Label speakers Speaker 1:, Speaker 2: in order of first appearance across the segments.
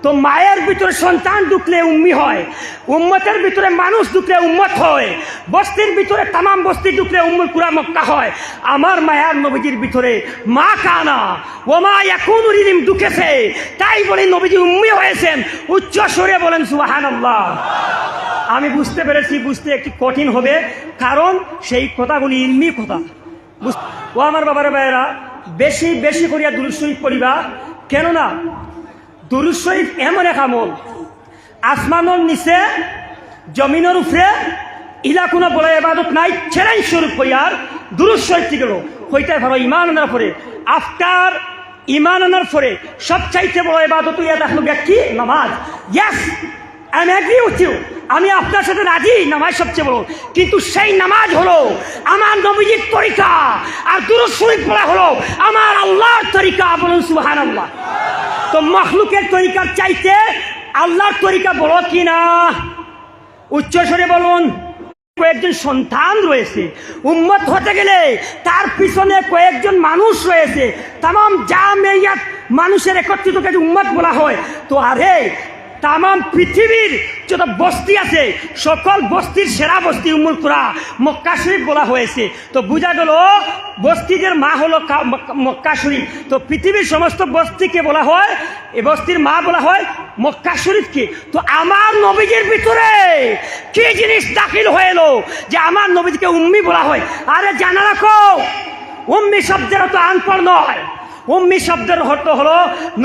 Speaker 1: তো মায়ের ভিতরে সন্তান ঢুকলে উম্মি হয়, উম্মতের ভিতরে মানুষ ঢুকলে উম্মত হয়, বস্তির ভিতরে তামাম বস্তি ঢুকলে উম্মুল কুরা মক্কা হয়। আমার মায়ার নবীজির ভিতরে মা কানা ওমা ইয়াকুনু রিদিম ঢুকেছে, তাই বলে নবীজি উম্মি হয়েছেন। উচ্চ সুরে বলেন সুবহানাল্লাহ। আমি বুঝতে পেরেছি, বুঝতে একটু কঠিন হবে, কারণ সেই কথাগুলি ইলমি কথা। ও আমার বাবার ভাইয়েরা, বেশি বেশি করিয়া দুরূদ শরীফ পড়িবা, কেননা দুরূদ শরীফ এমন এক আমল, আসমানের নিচে জমিনের উপরে ইলা কোনো বলে ইবাদত নাই, চ্যালেঞ্জ স্বরূপ হইয়ার দুরূদ শরীফ থেকে হইতে পারো ইমান আনার পরে। আফটার ইমান আনার পরে সবচাইতে বড় ইবাদত ইয়া দেখলো ব্যক্তি নামাজ। Yes, I am agree with you, আমি আপনার সাথে রাজি, নামাজ সবচেয়ে বড়। কিন্তু সেই নামাজ হলো আমার নবীজির তরিকা, আর দুরূদ শরীফ পড়া হলো আমার আল্লাহর তরিকা। বলুন সুবহানাল্লাহ। তো মখলুকের তরিকার চাইতে আল্লাহর তরিকা বড় কিনা? উচ্চস্বরে বলুন। কয়েকজন সন্তান রয়েছে, উম্মত হতে গেলে তার পিছনে কয়েকজন মানুষ রয়েছে, তামাম জামিয়াত মানুষের একত্রিত কাজে উম্মত বলা হয়। তো আরে তামাম পৃথিবীর যত বস্তি আছে, সকল বস্তির সেরা বস্তি উম্মুল কুরা মক্কা শরীফ বলা হয়েছে। তো বোঝা গেল বস্তিদের মা হলো মক্কা শরীফ। তো পৃথিবীর সমস্ত বস্তিকে বলা হয়, এই বস্তির মা বলা হয় মক্কা শরীফকে। তো আমার নবীজির ভিতরে কি জিনিস দাখিল হয়ে এলো যে আমার নবীজিকে উম্মি বলা হয়? আরে জানা রাখো, উম্মি শব্দের তো আনপড় নয়। উম্মি শব্দের অর্থ হলো,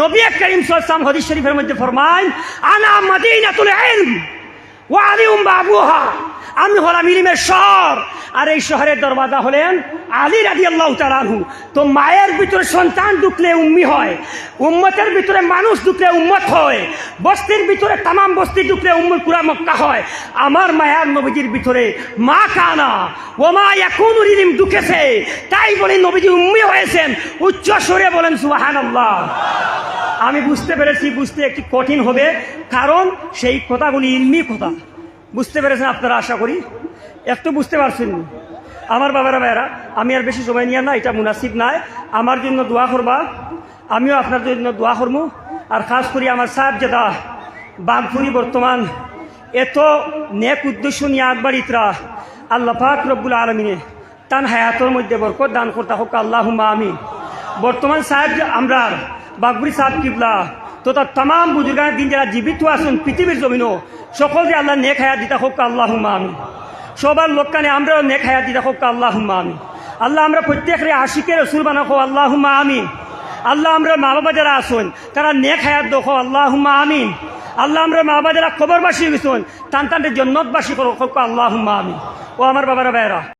Speaker 1: নবী করিম সাল্লাল্লাহু আলাইহি ওয়াসাল্লাম হাদিস শরীফের মধ্যে ফরমায়, আনা মাদিনাতুল ইলম ওয়া আলিউম বাবুহা, আমি হলাম ইলমের শহর, আর এই শহরের দরওয়াজা হলেন আলী রাদিয়াল্লাহু তাআলা আনহু। তো মায়ের ভিতরে সন্তান ঢুকলে উম্মি হয়, উম্মতের ভিতরে মানুষ ঢুকলে উম্মত হয়, বস্তির ভিতরে তামাম বস্তি ঢুকলে উম্মুল কুরা মক্কা হয়। আমার মায়ার নবীজির ভিতরে মা কানা ওমা ইয়াকুনু রিদিম ঢুকেছে, তাই বলে নবীজি উম্মি হয়েছেন। উচ্চ সুরে বলেন সুবহানাল্লাহ। আমি বুঝতে পেরেছি, বুঝতে একটু কঠিন হবে, কারণ সেই কথাগুলি ইলমি কথা। বুঝতে পেরেছেন আপনারা? আশা করি একটু বুঝতে পারছেন। আমার বাবারা ভাইয়েরা, আমি আর বেশি সময় নিয়ে না, এটা মুনাসিব নাই। আমার জন্য দোয়া করবা, আমিও আপনার জন্য দোয়া করবো। আর খাস করি আমার সাহেবজাদা বাঘপুরি বর্তমান এত নেক উদ্দেশ্য নিয়ে আগবাড়িতরা, আল্লাহ পাক রব্বুল আলমিনে তান হায়াতর মধ্যে বরকত দান করতে হোক, আল্লাহুম্মা আমিন। বর্তমান সাহেব আমরা বাঘপুরি সাহেব কিবলা তথা তামাম বুজুর্গান দিন যারা জীবিত আছেন পৃথিবীর জমিনও, সকল যে আল্লাহ নেক হায়াত দিতে হোক, আল্লাহুম্মা আমিন। সবার লোককানে আমরাও নেক হায়াত দিতে হোক, আল্লাহুম্মা আমিন। আল্লাহ আমরা প্রত্যেকের আশিকের রসুল বানাবো, আল্লাহুম্মা আমিন। আল্লাহ আমরা মা বাবা যারা আসুন তারা নেক হায়াত দেখো, আল্লাহুম্মা আমিন। আল্লাহ আমরা মা বাবা যারা কবরবাসী গেছেন তান তাদের জন্নতবাসী করো, আল্লাহুম্মা আমিন। ও আমার বাবারা ভাইয়েরা,